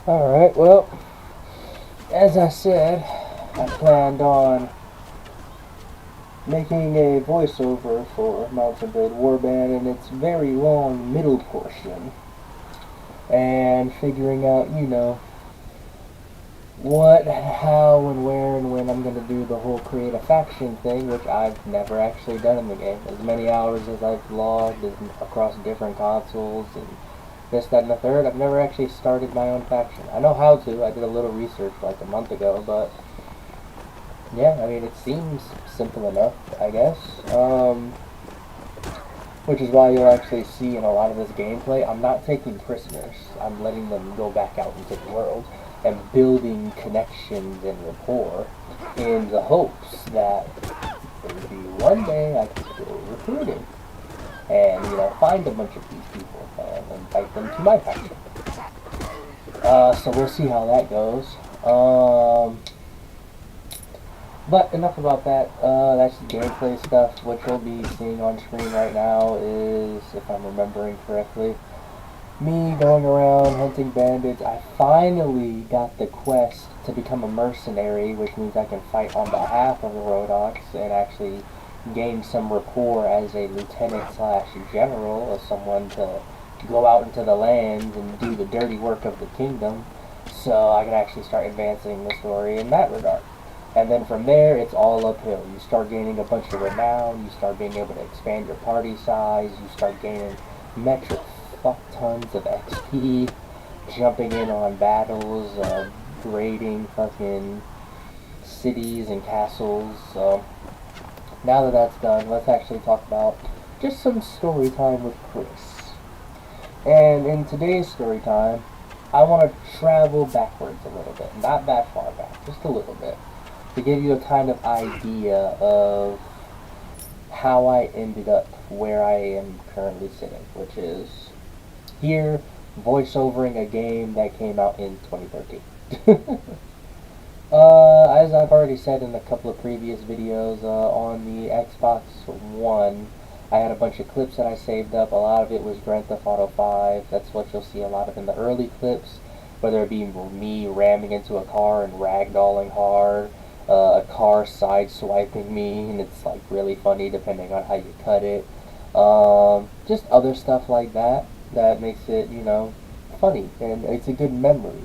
Alright, well, as I said, I planned on making a voiceover for Blade Warband in its very long middle portion, and figuring out, what, how, and where, and when I'm going to do the whole create a faction thing, which I've never actually done in the game. As many hours as I've logged across different consoles and this, that, and the third, I've never actually started my own faction. I know how to. I did a little research like a month ago, but yeah, I mean, it seems simple enough, I guess. Which is why you'll actually see in a lot of this gameplay, I'm not taking prisoners. I'm letting them go back out into the world and building connections and rapport in the hopes that maybe one day I can go recruiting and, find a bunch of these people and invite them to my faction. So we'll see how that goes. But enough about that. That's the gameplay stuff. What you'll be seeing on screen right now is, if I'm remembering correctly, me going around hunting bandits. I finally got the quest to become a mercenary, which means I can fight on behalf of the Rodox and actually gain some rapport as a lieutenant slash general, as someone to go out into the lands and do the dirty work of the kingdom, so I can actually start advancing the story in that regard. And then from there, it's all uphill. You start gaining a bunch of renown, you start being able to expand your party size, you start gaining metric fuck tons of XP, jumping in on battles, raiding fucking cities and castles. So now that that's done, let's actually talk about just some story time with Chris. And in today's story time, I want to travel backwards a little bit. Not that far back, just a little bit, to give you a kind of idea of how I ended up where I am currently sitting, which is here, voiceovering a game that came out in 2013. As I've already said in a couple of previous videos, on the Xbox One, I had a bunch of clips that I saved up. A lot of it was Grand Theft Auto 5. That's what you'll see a lot of in the early clips, whether it be me ramming into a car and ragdolling hard, a car side-swiping me, and it's like really funny depending on how you cut it. Just other stuff like that makes it, funny, and it's a good memory.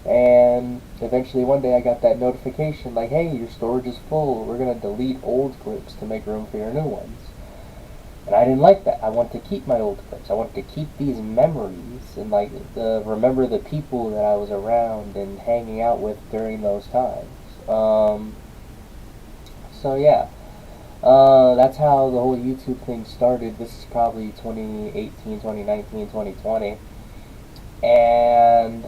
And eventually one day I got that notification like, hey, your storage is full, we're going to delete old clips to make room for your new ones. And I didn't like that. I want to keep my old clips. I want to keep these memories and remember the people that I was around and hanging out with during those times. So yeah, that's how the whole YouTube thing started. This is probably 2018, 2019, 2020. And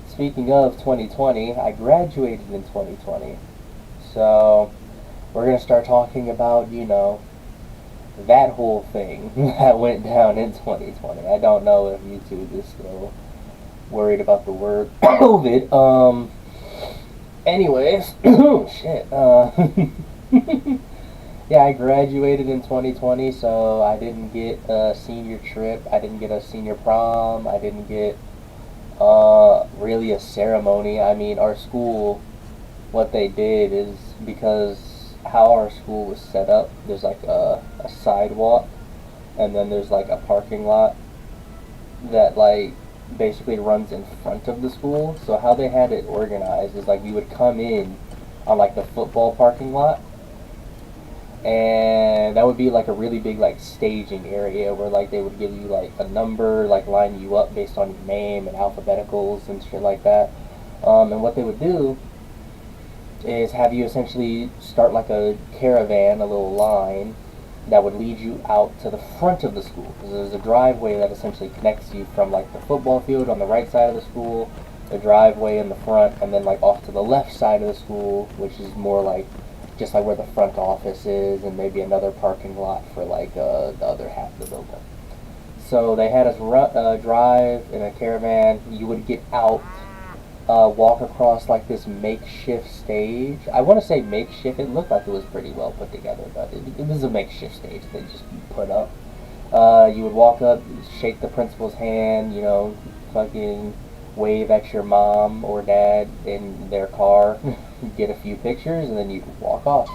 speaking of 2020, I graduated in 2020. So we're going to start talking about, that whole thing that went down in 2020. I don't know if YouTube is still worried about the word COVID. Anyways, shit. Yeah, I graduated in 2020, so I didn't get a senior trip. I didn't get a senior prom. I didn't get really a ceremony. I mean, our school, what they did is, because how our school was set up, there's like a sidewalk, and then there's like a parking lot that basically runs in front of the school. So how they had it organized is you would come in on the football parking lot, and that would be a really big staging area where they would give you a number, line you up based on your name and alphabeticals and shit like that. And what they would do is have you essentially start a caravan, a little line that would lead you out to the front of the school. There's a driveway that essentially connects you from the football field on the right side of the school, the driveway in the front, and then off to the left side of the school, which is more just where the front office is, and maybe another parking lot for the other half of the building. So they had us drive in a caravan. You would get out, walk across this makeshift stage. I want to say makeshift. It looked like it was pretty well put together, but it was a makeshift stage they just put up. You would walk up, shake the principal's hand, fucking wave at your mom or dad in their car, get a few pictures, and then you'd walk off.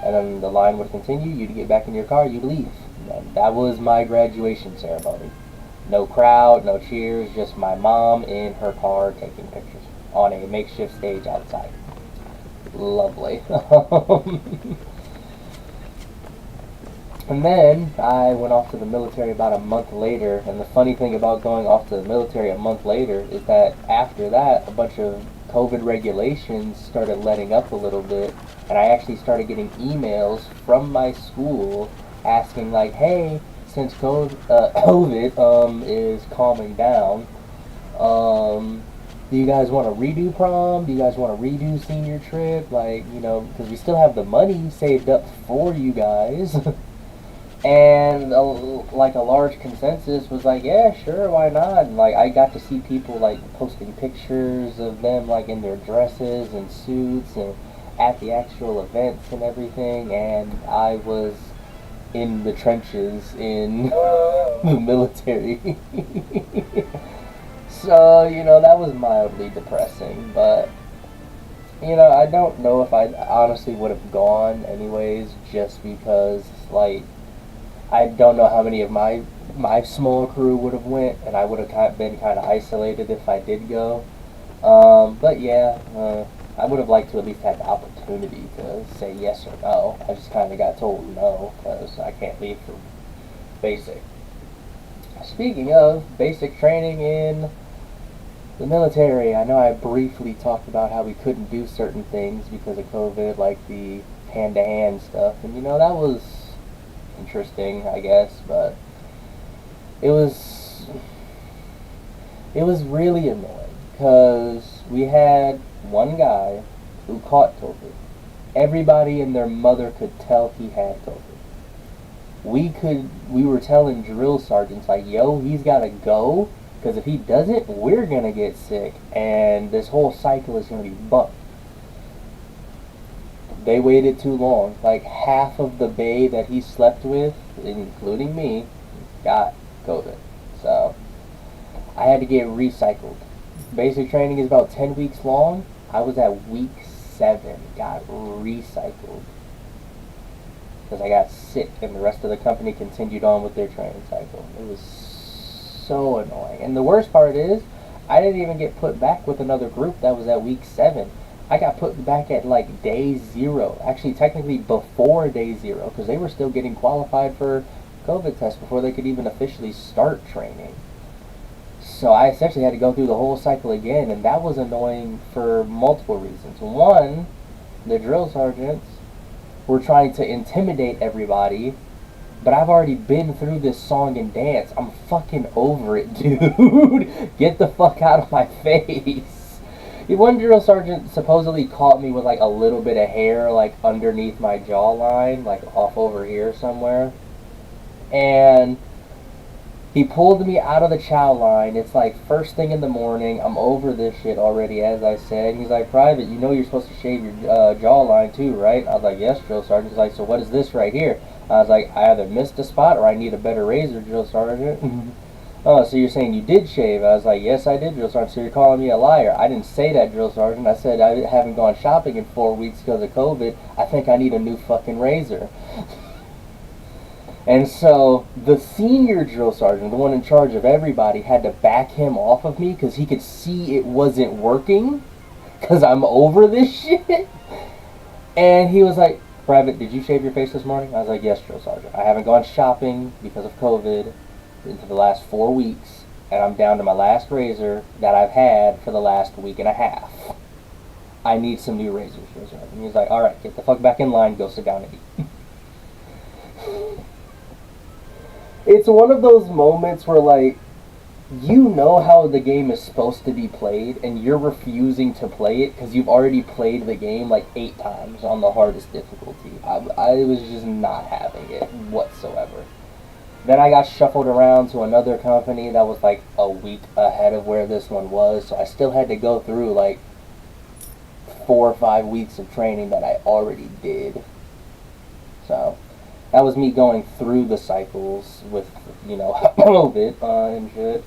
And then the line would continue, you'd get back in your car, you'd leave. And that was my graduation ceremony. No crowd, no cheers, just my mom in her car taking pictures on a makeshift stage outside. Lovely. And then I went off to the military about a month later, and the funny thing about going off to the military a month later is that after that, a bunch of COVID regulations started letting up a little bit, and I actually started getting emails from my school asking like, hey, since COVID is calming down, do you guys want to redo prom? Do you guys want to redo senior trip? Like, because we still have the money saved up for you guys. And like a large consensus was like, yeah, sure, why not? And like I got to see people like posting pictures of them like in their dresses and suits and at the actual events and everything, and I was in the trenches in the military. So, that was mildly depressing, but I don't know if I honestly would have gone anyways, just because like I don't know how many of my small crew would have went, and I would have been kind of isolated if I did go. But yeah, I would have liked to at least have the opportunity to say yes or no. I just kind of got told no because I can't leave for basic. Speaking of basic training in the military, I know I briefly talked about how we couldn't do certain things because of COVID, like the hand-to-hand stuff, and that was interesting, I guess, but it was really annoying because we had one guy who caught COVID. Everybody and their mother could tell he had COVID. We were telling drill sergeants like, yo, he's gotta go, because if he doesn't, we're gonna get sick, and this whole cycle is gonna be bucked. They waited too long. Like half of the bay that he slept with, including me, got COVID. So I had to get recycled. Basic training is about 10 weeks long. I was at week 7, got recycled because I got sick, and the rest of the company continued on with their training cycle. It was so annoying. And the worst part is, I didn't even get put back with another group that was at week 7. I got put back at like day 0. Actually, technically before day 0, because they were still getting qualified for COVID tests before they could even officially start training. So I essentially had to go through the whole cycle again, and that was annoying for multiple reasons. One, the drill sergeants were trying to intimidate everybody, but I've already been through this song and dance. I'm fucking over it, dude. Get the fuck out of my face. One drill sergeant supposedly caught me with like a little bit of hair like underneath my jawline, like off over here somewhere. And he pulled me out of the chow line. It's like first thing in the morning. I'm over this shit already, as I said. He's like, Private, you're supposed to shave your jawline too, right? I was like, yes, drill sergeant. He's like, so what is this right here? I was like, I either missed a spot or I need a better razor, drill sergeant. Oh, so you're saying you did shave? I was like, yes, I did, drill sergeant. So you're calling me a liar? I didn't say that, drill sergeant. I said I haven't gone shopping in 4 weeks because of COVID. I think I need a new fucking razor. And so the senior drill sergeant, the one in charge of everybody, had to back him off of me because he could see it wasn't working because I'm over this shit. And he was like, Private, did you shave your face this morning? I was like, yes, drill sergeant. I haven't gone shopping because of COVID into the last 4 weeks, and I'm down to my last razor that I've had for the last week and a half. I need some new razors, drill sergeant. And he's like, alright, get the fuck back in line, go sit down and eat. It's one of those moments where, like, you know how the game is supposed to be played, and you're refusing to play it because you've already played the game like 8 times on the hardest difficulty. I was just not having it whatsoever. Then I got shuffled around to another company that was like a week ahead of where this one was, so I still had to go through like 4 or 5 weeks of training that I already did. So that was me going through the cycles with, COVID and shit.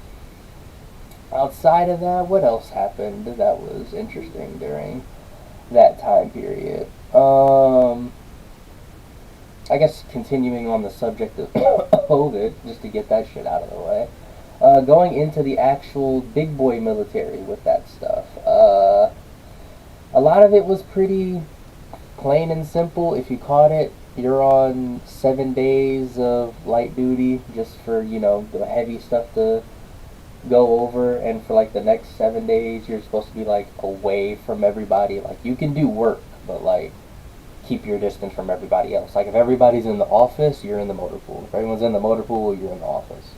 outside of that, what else happened that was interesting during that time period? I guess continuing on the subject of COVID, just to get that shit out of the way. Going into the actual big boy military with that stuff. A lot of it was pretty plain and simple. If you caught it, you're on 7 days of light duty just for, the heavy stuff to go over, and for like the next 7 days you're supposed to be like away from everybody. Like you can do work, but like keep your distance from everybody else. Like if everybody's in the office, you're in the motor pool. If everyone's in the motor pool, you're in the office.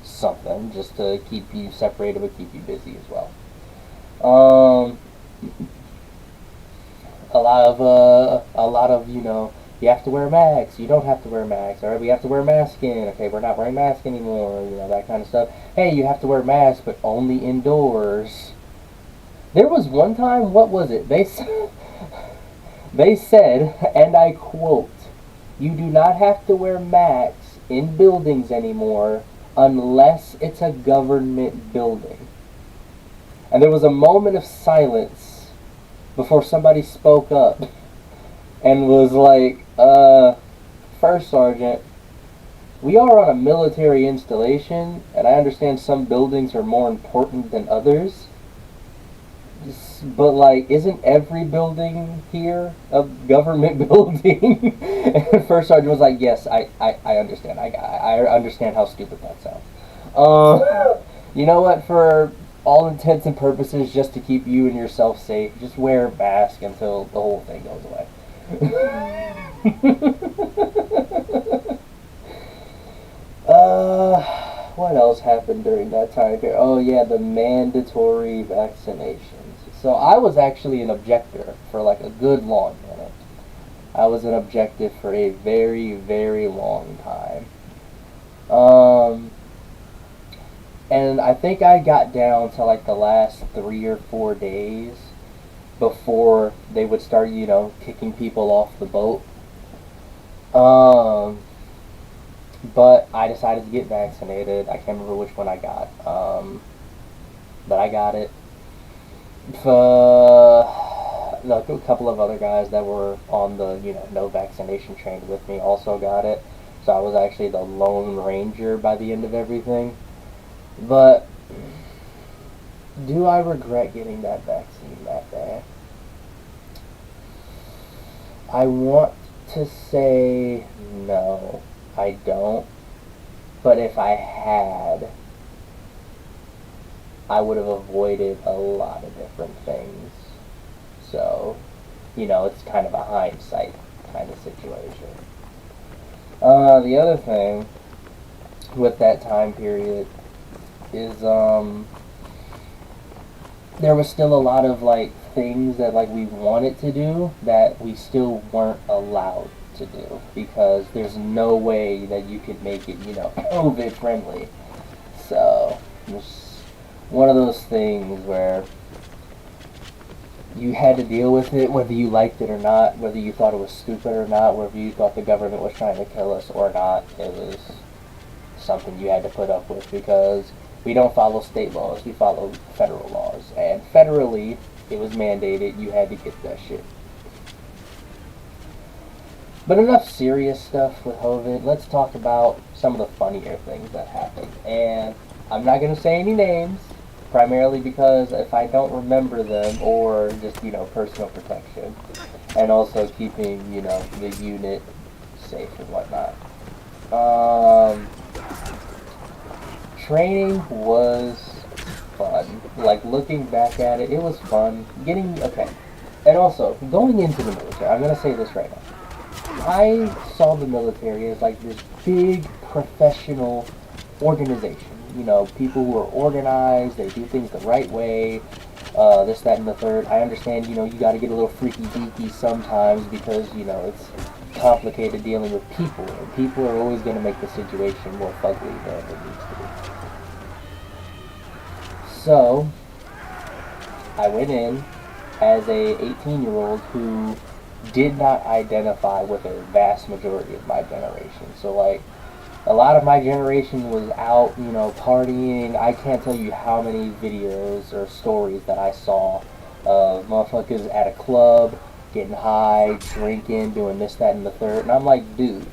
Something just to keep you separated but keep you busy as well. Um, a lot of you have to wear masks. You don't have to wear masks. All right, we have to wear masks again. Okay, we're not wearing masks anymore. That kind of stuff. Hey, you have to wear masks, but only indoors. There was one time. What was it? They said, and I quote, "You do not have to wear masks in buildings anymore unless it's a government building." And there was a moment of silence before somebody spoke up and was like, First Sergeant, we are on a military installation, and I understand some buildings are more important than others, but like, isn't every building here a government building?" And First Sergeant was like, "Yes, I understand. I understand how stupid that sounds. You know what? For all intents and purposes, just to keep you and yourself safe, just wear a mask until the whole thing goes away." What else happened during that time period? Oh yeah, the mandatory vaccinations. So I was actually an objector for like a good long minute. I was an objective for a very, very long time. Um, and I think I got down to like the last 3 or 4 days before they would start, kicking people off the boat. Um, but I decided to get vaccinated. I can't remember which one I got. But I got it. Like a couple of other guys that were on the, no vaccination train with me also got it. So I was actually the lone ranger by the end of everything. But do I regret getting that vaccine that day? I want to say no, I don't. But if I had, I would have avoided a lot of different things. So, it's kind of a hindsight kind of situation. The other thing with that time period is there was still a lot of like things that like we wanted to do that we still weren't allowed to do because there's no way that you could make it, COVID friendly. So it's one of those things where you had to deal with it whether you liked it or not, whether you thought it was stupid or not, whether you thought the government was trying to kill us or not. It was something you had to put up with because we don't follow state laws, we follow federal laws. And federally, it was mandated, you had to get that shit. But enough serious stuff with COVID. Let's talk about some of the funnier things that happened. And I'm not going to say any names, primarily because if I don't remember them, or just, personal protection. And also keeping, the unit safe and whatnot. Training was fun. Like, looking back at it, it was fun. Okay. And also, going into the military, I'm going to say this right now. I saw the military as like this big professional organization. People who are organized, they do things the right way, this, that, and the third. I understand, you got to get a little freaky deaky sometimes because, it's complicated dealing with people. And people are always going to make the situation more fugly than it needs to be. So, I went in as a 18-year-old who did not identify with a vast majority of my generation. So, like, A lot of my generation was out, you know, partying. I can't tell you how many videos or stories that I saw of motherfuckers at a club, getting high, drinking, doing this, that, and the third. And I'm like, dude,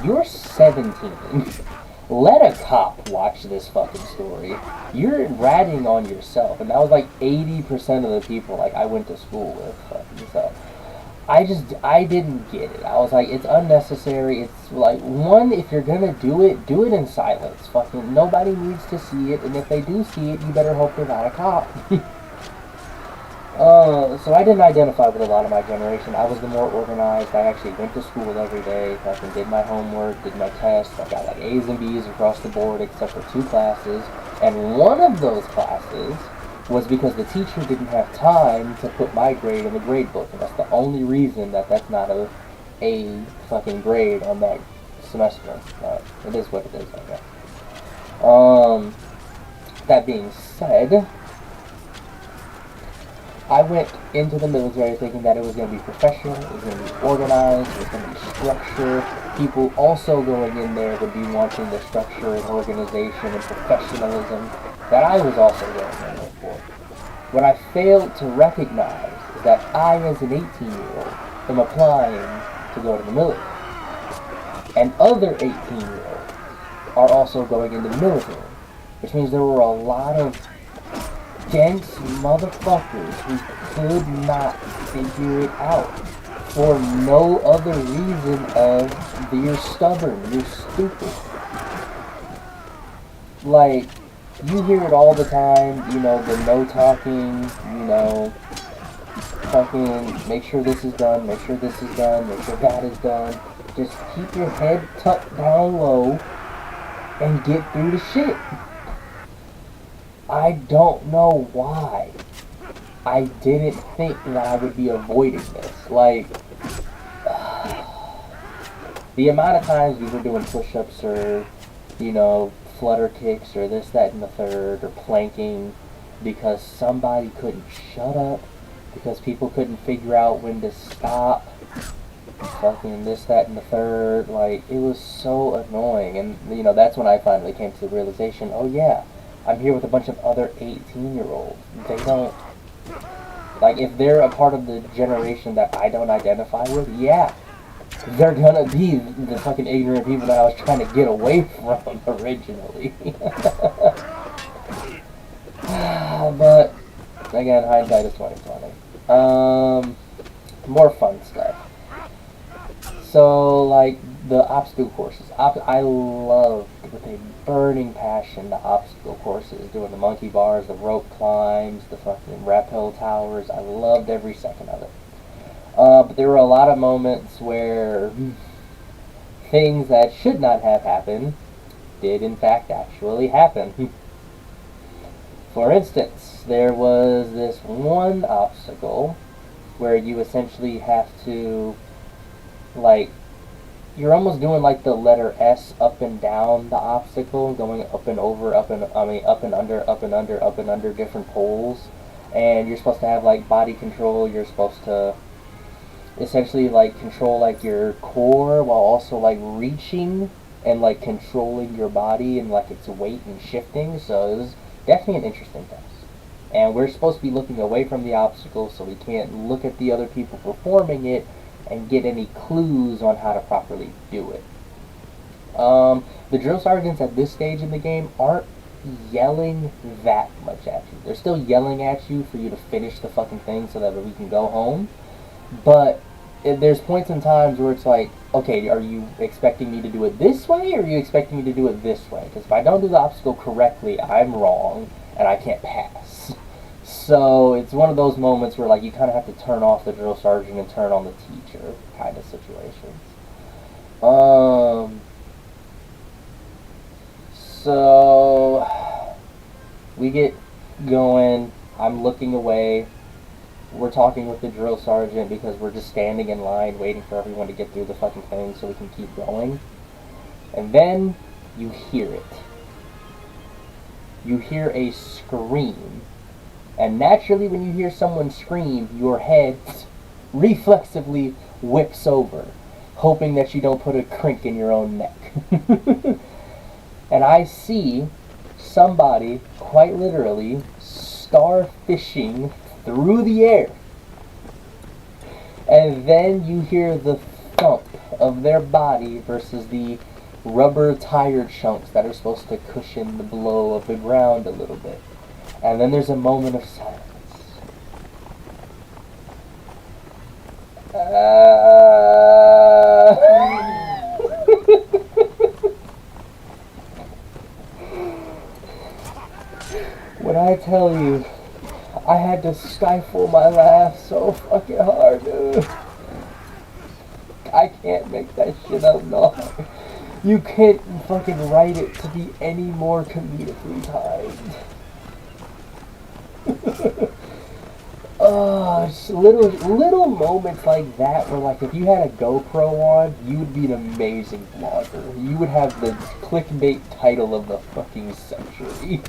you're 17. Let a cop watch this fucking story. You're ratting on yourself. And that was like 80% of the people like I went to school with. Fucking so. I didn't get it. I was like, it's unnecessary. It's like, one, if you're gonna do it in silence. Fucking nobody needs to see it. And if they do see it, you better hope they're not a cop. So I didn't identify with a lot of my generation. I was the more organized. I actually went to school every day. Fucking did my homework, did my tests. I got like A's and B's across the board except for 2 classes. And one of those classes was because the teacher didn't have time to put my grade in the grade book. And that's the only reason that that's not a fucking grade on that semester. It is what it is, I guess. That being said, I went into the military thinking that it was going to be professional, it was going to be organized, it was going to be structure. People also going in there would be wanting the structure and organization and professionalism that I was also going in there for. What I failed to recognize is that I, as an 18-year-old, am applying to go to the military. And other 18-year-olds are also going into the military, which means there were a lot of dense motherfuckers who could not figure it out for no other reason of you're stubborn, you're stupid. Like, you hear it all the time, you know, the no talking, you know, fucking make sure this is done, make sure this is done, make sure that is done. Just keep your head tucked down low and get through the shit. I don't know why I didn't think that I would be avoiding this. Like, the amount of times we were doing push-ups or, you know, flutter kicks or this, that, and the third, or planking because somebody couldn't shut up, because people couldn't figure out when to stop, fucking this, that, and the third. Like, it was so annoying. And, you know, that's when I finally came to the realization, oh yeah, I'm here with a bunch of other 18-year-olds. They don't, like, if they're a part of the generation that I don't identify with, yeah, they're gonna be the fucking ignorant people that I was trying to get away from originally. But, again, hindsight is 20/20. More fun stuff. So, like, the obstacle courses. I loved, with a burning passion, the obstacle courses. Doing the monkey bars, the rope climbs, the fucking rappel towers. I loved every second of it. But there were a lot of moments where things that should not have happened did, in fact, actually happen. For instance, there was this one obstacle where you essentially have to, like, you're almost doing like the letter S up and down the obstacle, going up and over, up and under, up and under, up and under different poles. And you're supposed to have like body control. You're supposed to essentially like control like your core while also like reaching and like controlling your body and like its weight and shifting. So it was definitely an interesting test. And we're supposed to be looking away from the obstacle so we can't look at the other people performing it and get any clues on how to properly do it. The drill sergeants at this stage in the game aren't yelling that much at you. They're still yelling at you for you to finish the fucking thing so that we can go home. But there's points in times where it's like, okay, are you expecting me to do it this way, or are you expecting me to do it this way? Because if I don't do the obstacle correctly, I'm wrong, and I can't pass. So it's one of those moments where like you kind of have to turn off the drill sergeant and turn on the teacher kind of situations. So we get going. I'm looking away. We're talking with the drill sergeant because we're just standing in line waiting for everyone to get through the fucking thing so we can keep going. And then you hear it. You hear a scream. And naturally, when you hear someone scream, your head reflexively whips over. hoping that you don't put a crink in your own neck. And I see somebody, quite literally, starfishing through the air. And then you hear the thump of their body versus the rubber tire chunks that are supposed to cushion the blow of the ground a little bit. And then there's a moment of silence. When I tell you, I had to stifle my laugh so fucking hard, dude. I can't make that shit up, no. You can't fucking write it to be any more comedically timed. Just little moments like that where, like, if you had a GoPro on, you would be an amazing vlogger. You would have the clickbait title of the fucking century.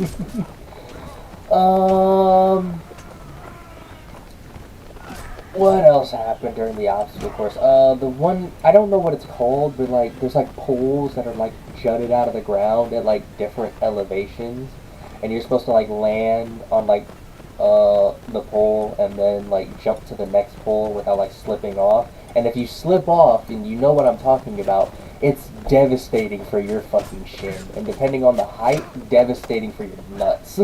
What else happened during the obstacle course? The one, I don't know what it's called, but, like, there's, like, poles that are, like, jutted out of the ground at, like, different elevations. And you're supposed to, like, land on, like, the pole and then, like, jump to the next pole without, like, slipping off. And if you slip off, and you know what I'm talking about, it's devastating for your fucking shin. And depending on the height, devastating for your nuts.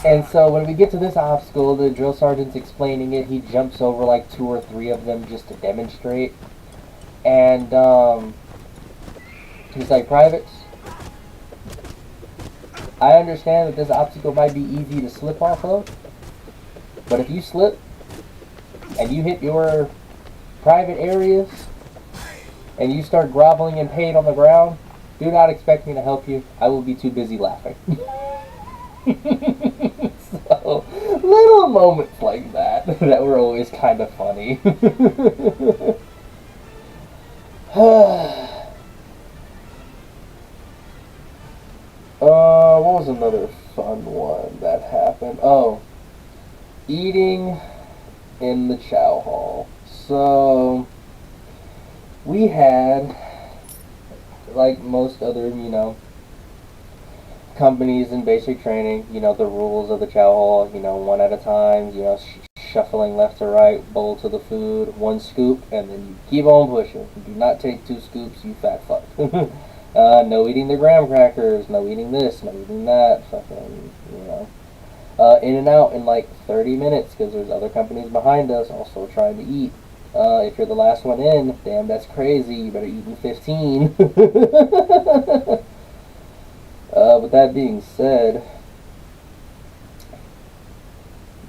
And so when we get to this obstacle, the drill sergeant's explaining it. He jumps over like 2 or 3 of them just to demonstrate. And he's like, privates, I understand that this obstacle might be easy to slip off of, but if you slip and you hit your private areas and you start groveling in pain on the ground, do not expect me to help you. I will be too busy laughing. So, little moments like that that were always kind of funny. What was another fun one that happened? Oh, eating in the chow hall. So, we had, like most other, companies in basic training, the rules of the chow hall, one at a time, shuffling left to right, bowl to the food, 1 scoop, and then you keep on pushing. Do not take 2 scoops, you fat fuck. No eating the graham crackers, no eating this, no eating that, fucking, in and out in like 30 minutes, because there's other companies behind us also trying to eat. If you're the last one in, damn, that's crazy, you better eat in 15. With that being said,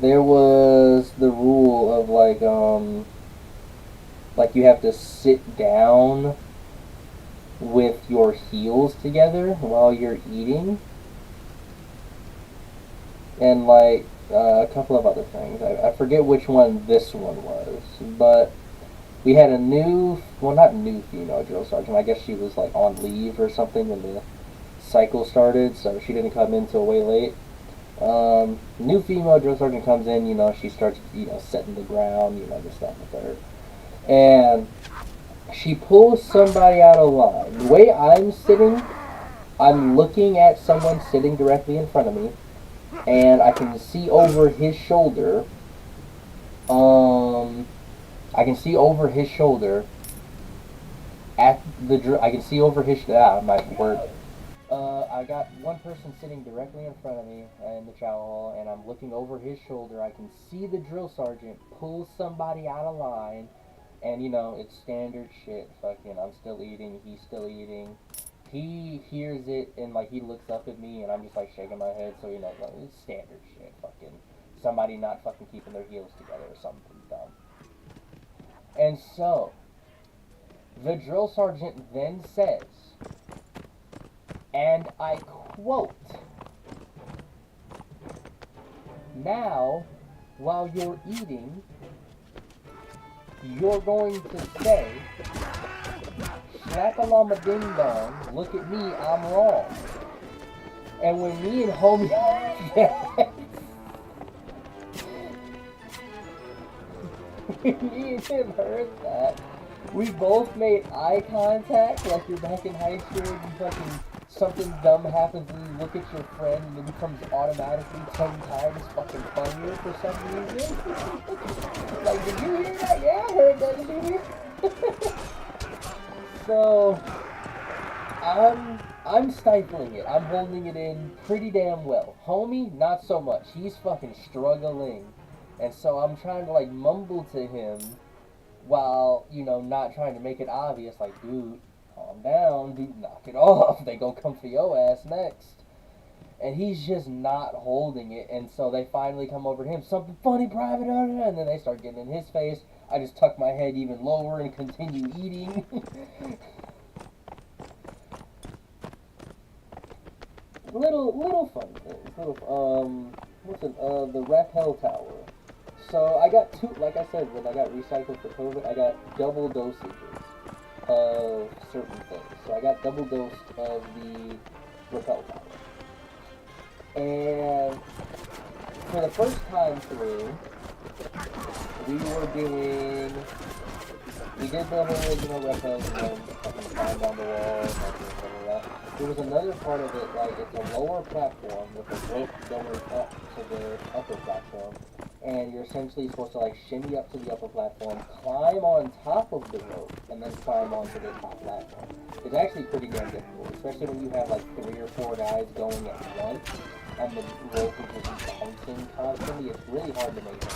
there was the rule of like you have to sit down with your heels together while you're eating, and like a couple of other things. I forget which one this one was, but we had a new, well, not new female drill sergeant. I guess she was like on leave or something when the cycle started, so she didn't come in till way late. New female drill sergeant comes in, she starts, setting the ground, this, that, and the third. And she pulls somebody out of line. The way I'm sitting, I'm looking at someone sitting directly in front of me, and I can see over his shoulder, I can see over his shoulder at the, I can see over his, my word. I got one person sitting directly in front of me in the chow hall, and I'm looking over his shoulder. I can see the drill sergeant pull somebody out of line, and it's standard shit. Fucking, I'm still eating, he's still eating. He hears it, and like he looks up at me, and I'm just like shaking my head, so like, it's standard shit. Fucking somebody not fucking keeping their heels together or something dumb. And so the drill sergeant then says, and I quote, "Now, while you're eating, you're going to say, Shlakalama ding dong, look at me, I'm wrong." And when me and homie Me and him heard that. We both made eye contact, like you're back in high school, you fucking, something dumb happens and you look at your friend and it becomes automatically 10 times fucking funnier for some reason. Like, did you hear that? Yeah, I heard that, did you hear? So, I'm stifling it. I'm holding it in pretty damn well. Homie, not so much. He's fucking struggling. And so I'm trying to like mumble to him while, not trying to make it obvious, like, dude, calm down, dude, knock it off. They gonna come for your ass next. And he's just not holding it, and so they finally come over to him, something funny, private, and then they start getting in his face. I just tuck my head even lower and continue eating. little fun things. What's it? The rappel tower. So I got two, like I said, when I got recycled for COVID, I got double dosages of certain things. So I got double dosed of the rappel tower. And for the first time through, we did the whole, rappels and then fucking climb down the wall and blah. There was another part of it, like, it's a lower platform with a rope going up to the upper platform. And you're essentially supposed to, like, shimmy up to the upper platform, climb on top of the rope, and then climb onto the top platform. It's actually pretty damn difficult, especially when you have, like, 3 or 4 guys going at once, and the rope is just bouncing constantly. It's really hard to make it.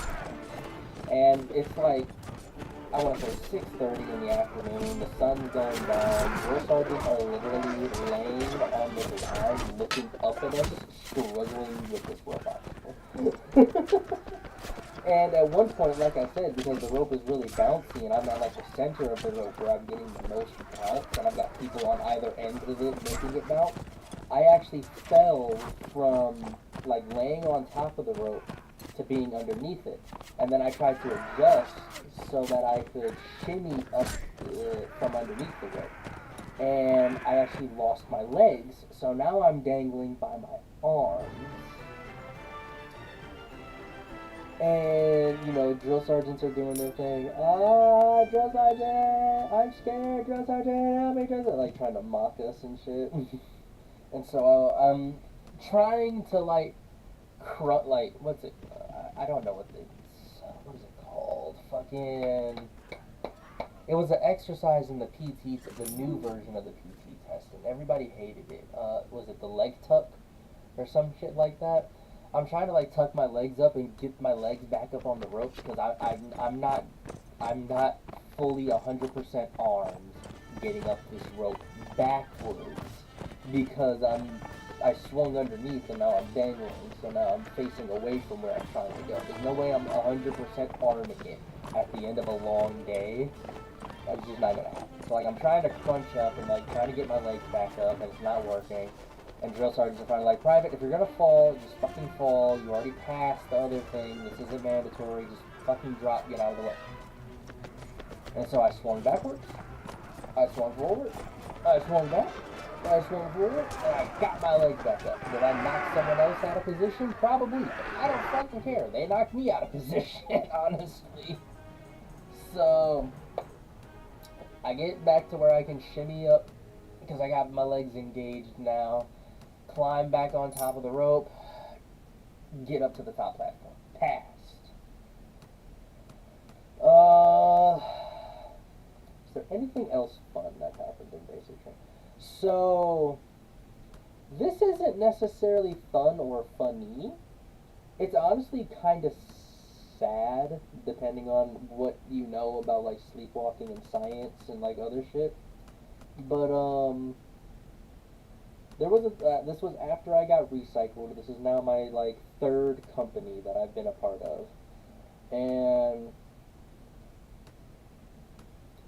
And it's like, I want to say 6:30 in the afternoon, the sun's going down, drill sergeants are literally laying on the ground, looking up at us, struggling with this rope obstacle. And at one point, like I said, because the rope is really bouncy and I'm at like the center of the rope where I'm getting the most bounce, and I've got people on either end of it making it bounce, I actually fell from like laying on top of the rope to being underneath it. And then I tried to adjust so that I could shimmy up from underneath the rope. And I actually lost my legs, so now I'm dangling by my arms. And, drill sergeants are doing their thing. Ah, drill sergeant, I'm scared, drill sergeant, help me, drill sergeant. Like, trying to mock us and shit. And so I'm trying to, what's it? I don't know what is it called? Fucking. It was an exercise in the PT, the new version of the PT test, and everybody hated it. Was it the leg tuck or some shit like that? I'm trying to tuck my legs up and get my legs back up on the ropes because I'm not fully 100% arms getting up this rope backwards because I swung underneath and now I'm dangling, so now I'm facing away from where I'm trying to go. There's no way I'm 100% arming it at the end of a long day. That's just not gonna happen. So I'm trying to crunch up and trying to get my legs back up and it's not working. And drill sergeants are finally like, Private, if you're gonna fall, just fucking fall. You already passed the other thing. This isn't mandatory. Just fucking drop, get out of the way. And so I swung backwards. I swung forward. I swung back. I swung forward. And I got my legs back up. Did I knock someone else out of position? Probably. I don't fucking care. They knocked me out of position, honestly. So I get back to where I can shimmy up because I got my legs engaged now. Climb back on top of the rope, get up to the top platform. Passed. Is there anything else fun that happened in basic training? So, this isn't necessarily fun or funny. It's honestly kind of sad, depending on what you know about, sleepwalking and science and, other shit. But, this was after I got recycled. This is now my, 3rd company that I've been a part of. And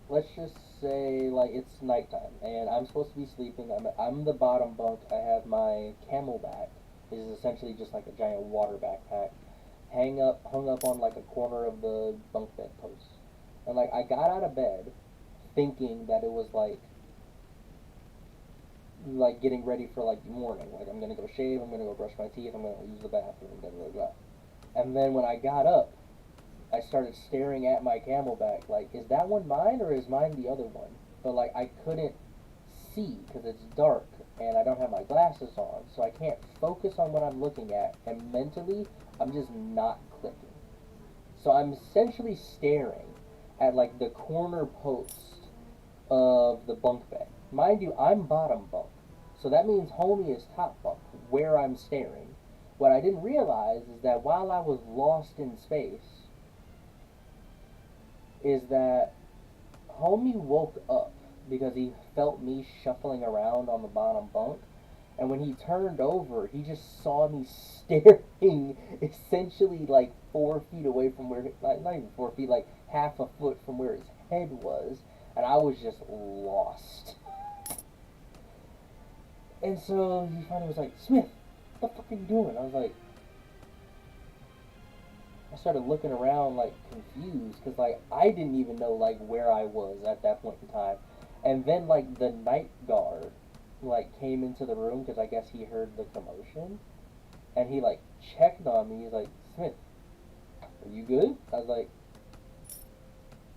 let's just say, it's nighttime, and I'm supposed to be sleeping. I'm the bottom bunk. I have my camelback, which is essentially just like a giant water backpack, hung up on, a corner of the bunk bed post. And, I got out of bed thinking that it was, getting ready for morning. I'm gonna go shave, I'm gonna go brush my teeth, I'm gonna use the bathroom, blah blah blah. And then when I got up, I started staring at my Camelback, like, is that one mine or is mine the other one? But like I couldn't see because it's dark and I don't have my glasses on, so I can't focus on what I'm looking at, and mentally I'm just not clicking. So I'm essentially staring at like the corner post of the bunk bed. Mind you, I'm bottom bunk. So that means homie is top bunk, where I'm staring. What I didn't realize is that while I was lost in space, is that homie woke up because he felt me shuffling around on the bottom bunk. And when he turned over, he just saw me staring essentially like 4 feet away from where, like, not even 4 feet, like half a foot from where his head was. And I was just lost. And so he finally was like, Smith, what the fuck are you doing? I was like, I started looking around like confused because like I didn't even know like where I was at that point in time. And then like the night guard like came into the room because I guess he heard the commotion, and he like checked on me. He's like, Smith, are you good? I was like,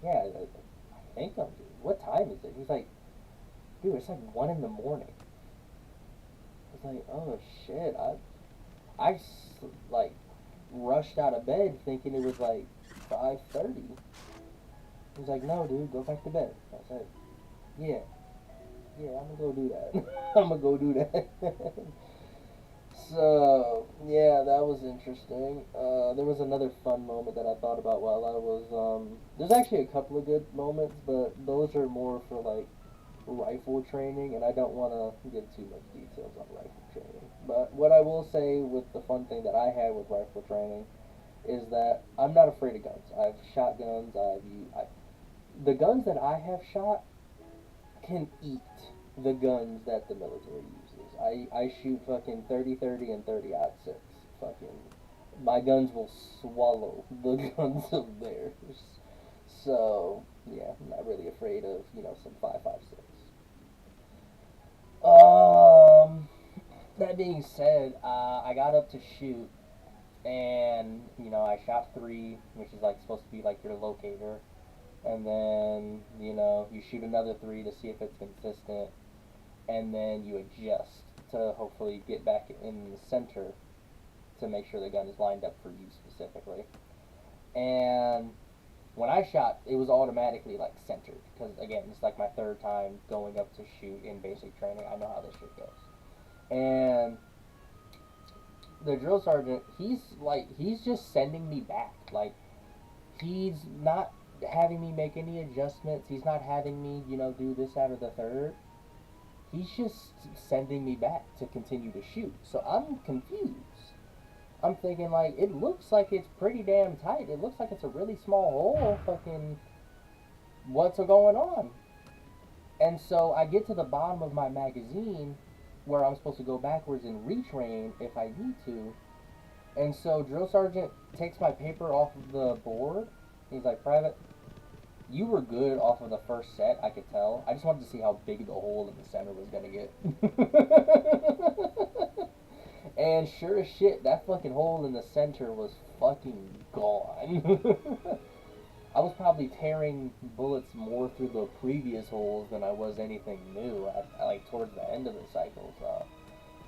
yeah, I think I'm good. What time is it? He's like, dude, it's like 1 in the morning. I was like, oh shit, like rushed out of bed thinking it was like 5:30. He's like, no, dude, go back to bed. I was like, yeah, yeah, I'm gonna go do that. I'm gonna go do that. So yeah, that was interesting. There was another fun moment that I thought about while I was. There's actually a couple of good moments, but those are more for like rifle training, and I don't want to give too much details on rifle training. But what I will say with the fun thing that I had with rifle training is that I'm not afraid of guns. I've shot guns. The guns that I have shot can eat the guns that the military uses. I shoot fucking 30-30 and 30-06. Fucking my guns will swallow the guns of theirs. So yeah, I'm not really afraid of some 5.56. Um, that being said, I got up to shoot, and I shot three, which is like supposed to be like your locator, and then you shoot another three to see if it's consistent, and then you adjust to hopefully get back in the center to make sure the gun is lined up for you specifically. And when I shot, it was automatically like centered because again, it's like my third time going up to shoot in basic training. I know how this shit goes. And the drill sergeant, he's just sending me back. Like he's not having me make any adjustments. He's not having me, do this, that, or the third. He's just sending me back to continue to shoot. So I'm confused. I'm thinking like it looks like it's pretty damn tight. It looks like it's a really small hole. Fucking what's going on? And so I get to the bottom of my magazine where I'm supposed to go backwards and retrain if I need to. And so drill sergeant takes my paper off of the board. He's like, Private, you were good off of the first set, I could tell. I just wanted to see how big the hole in the center was gonna get. And sure as shit, that fucking hole in the center was fucking gone. I was probably tearing bullets more through the previous holes than I was anything new like towards the end of the cycle. So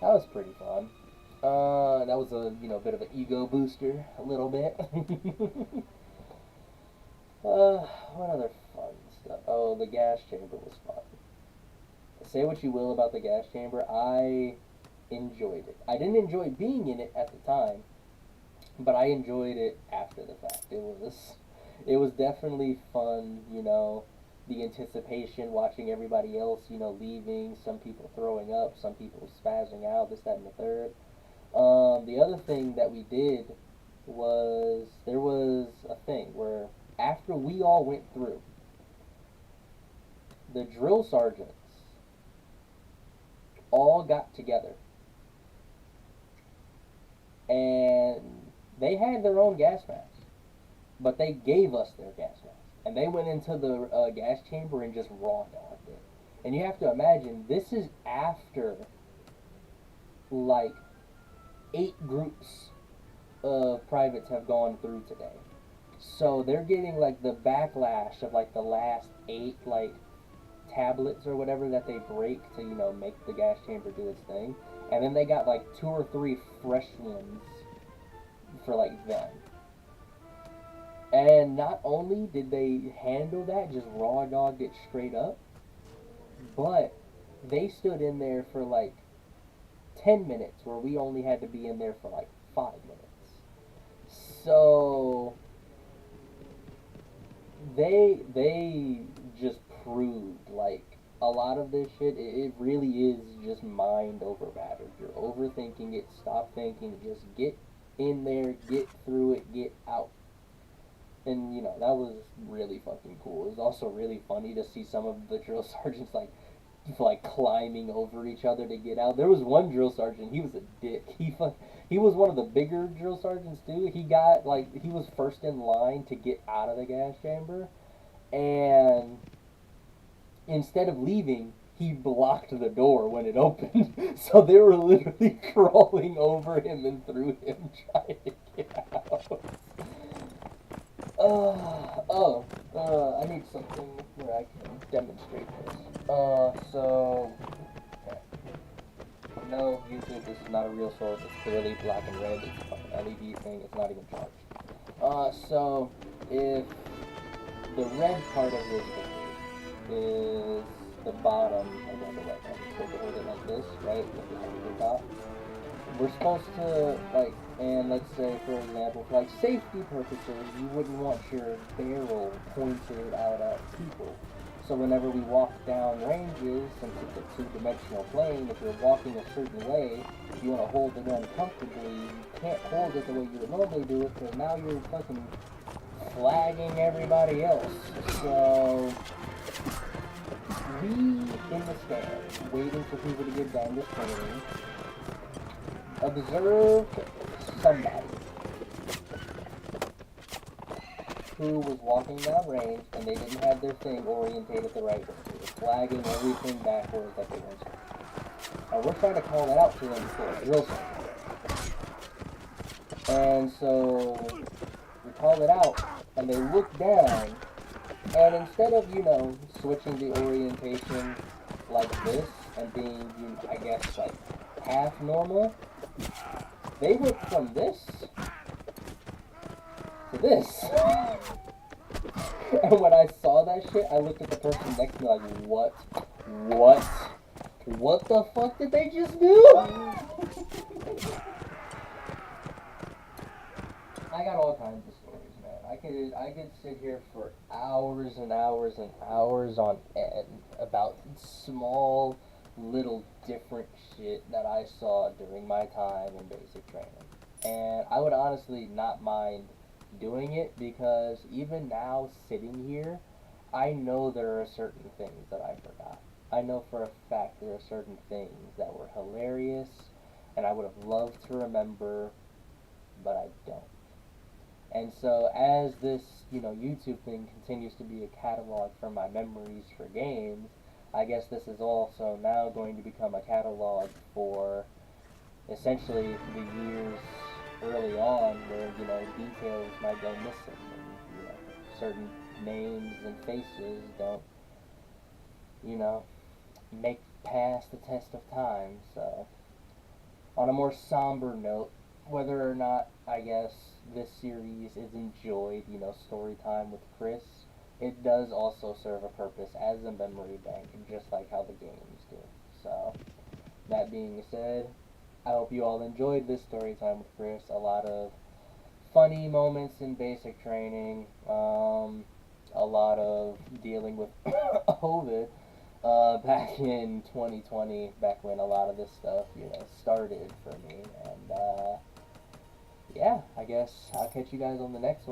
that was pretty fun. That was a bit of an ego booster, a little bit. What other fun stuff? Oh, the gas chamber was fun. Say what you will about the gas chamber, I enjoyed it. I didn't enjoy being in it at the time, but I enjoyed it after the fact. It was definitely fun, the anticipation, watching everybody else, leaving, some people throwing up, some people spazzing out, this, that, and the third. The other thing that we did was there was a thing where after we all went through, the drill sergeants all got together and they had their own gas masks, but they gave us their gas masks, and they went into the gas chamber and just raw dogged it. And you have to imagine this is after like 8 groups of privates have gone through today. So they're getting like the backlash of like the last 8 like tablets or whatever that they break to, you know, make the gas chamber do its thing. And then they got like 2 or 3 fresh ones for like them. And not only did they handle that, just raw dogged it straight up, but they stood in there for like 10 minutes where we only had to be in there for like 5 minutes. So they just proved like a lot of this shit, it really is just mind over matter. You're overthinking it, stop thinking, just get in there, get through it, get out. And you know, that was really fucking cool. It was also really funny to see some of the drill sergeants like climbing over each other to get out. There was one drill sergeant, he was a dick. He was one of the bigger drill sergeants too. He got like he was first in line to get out of the gas chamber, and instead of leaving, he blocked the door when it opened. So they were literally crawling over him and through him trying to get out. I need something where I can demonstrate this. So, okay. No, YouTube, this is not a real sword. It's clearly black and red. It's a fucking LED thing. It's not even charged. So, if the red part of this thing is the bottom of the right hand, so to hold it like this, right, with the top, we're supposed to, like, and let's say, for example, for, like, safety purposes, you wouldn't want your barrel pointed out at people. So whenever we walk down ranges, since it's a two-dimensional plane, if you're walking a certain way, if you want to hold the gun comfortably, you can't hold it the way you would normally do it, because now you're fucking flagging everybody else. So, we, in the stand, waiting for people to get done with training, observed somebody who was walking down range and they didn't have their thing orientated the right way. They were flagging everything backwards like they weren't supposed to. And we're trying to call that out to them for a drill sergeant. And so we called it out and they looked down and instead of, you know, switching the orientation like this and being, I guess, like half normal, they went from this to this. And when I saw that shit, I looked at the person next to me like, what? What the fuck did they just do? I got all kinds of stories, man. I could sit here for hours and hours and hours on end about small, little different shit that I saw during my time in basic training. And I would honestly not mind doing it because even now sitting here, I know there are certain things that I forgot. I know for a fact there are certain things that were hilarious and I would have loved to remember, but I don't. And so as this, you know, YouTube thing continues to be a catalog for my memories for games, I guess this is also now going to become a catalog for essentially the years early on where, you know, details might go missing and, you know, certain names and faces don't, you know, make past the test of time. So, on a more somber note, whether or not, I guess, this series is enjoyed, you know, story time with Chris, it does also serve a purpose as a memory bank, just like how the games do. So, that being said, I hope you all enjoyed this story time with Chris. A lot of funny moments in basic training, a lot of dealing with COVID back in 2020, back when a lot of this stuff, you know, started for me. And yeah, I guess I'll catch you guys on the next one.